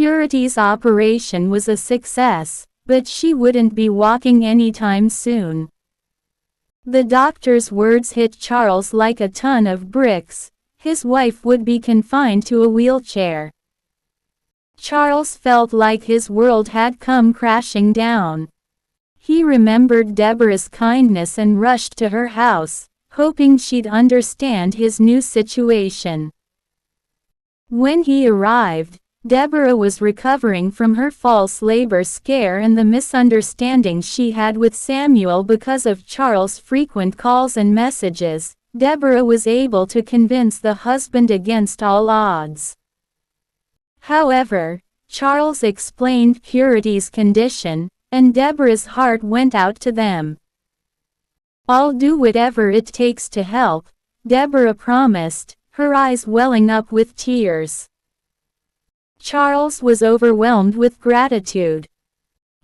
Purity's operation was a success, but she wouldn't be walking anytime soon. The doctor's words hit Charles like a ton of bricks. His wife would be confined to a wheelchair. Charles felt like his world had come crashing down. He remembered Deborah's kindness and rushed to her house, hoping she'd understand his new situation. When he arrived, Deborah was recovering from her false labor scare and the misunderstanding she had with Samuel because of Charles' frequent calls and messages. Deborah was able to convince the husband against all odds. However, Charles explained Purity's condition, and Deborah's heart went out to them. "I'll do whatever it takes to help," Deborah promised, her eyes welling up with tears. Charles was overwhelmed with gratitude.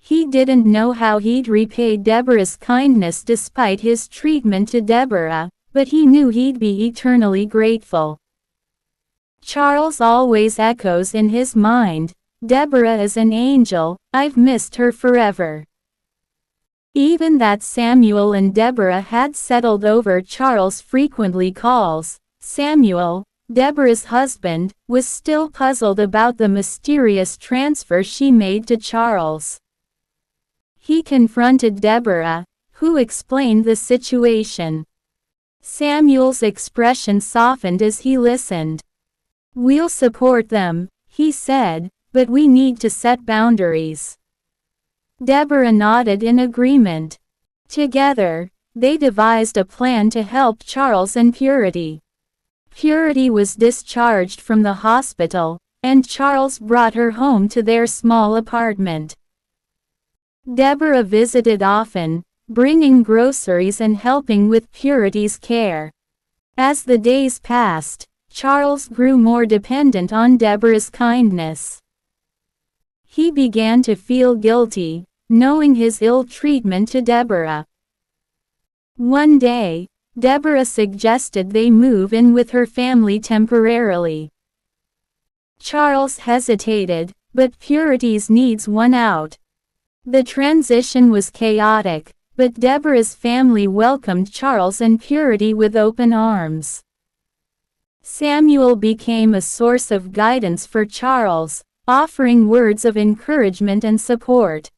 He didn't know how he'd repay Deborah's kindness despite his treatment to Deborah, but he knew he'd be eternally grateful. Charles always echoes in his mind, "Deborah is an angel, I've missed her forever." Even that Samuel and Deborah had settled over Charles' frequently calls, Samuel, Deborah's husband, was still puzzled about the mysterious transfer she made to Charles. He confronted Deborah, who explained the situation. Samuel's expression softened as he listened. "We'll support them," he said, "but we need to set boundaries." Deborah nodded in agreement. Together, they devised a plan to help Charles and Purity. Purity was discharged from the hospital, and Charles brought her home to their small apartment. Deborah visited often, bringing groceries and helping with Purity's care. As the days passed, Charles grew more dependent on Deborah's kindness. He began to feel guilty, knowing his ill treatment to Deborah. One day, Deborah suggested they move in with her family temporarily. Charles hesitated, but Purity's needs won out. The transition was chaotic, but Deborah's family welcomed Charles and Purity with open arms. Samuel became a source of guidance for Charles, offering words of encouragement and support.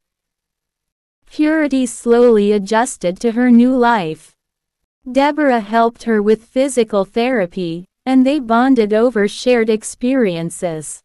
Purity slowly adjusted to her new life. Deborah helped her with physical therapy, and they bonded over shared experiences.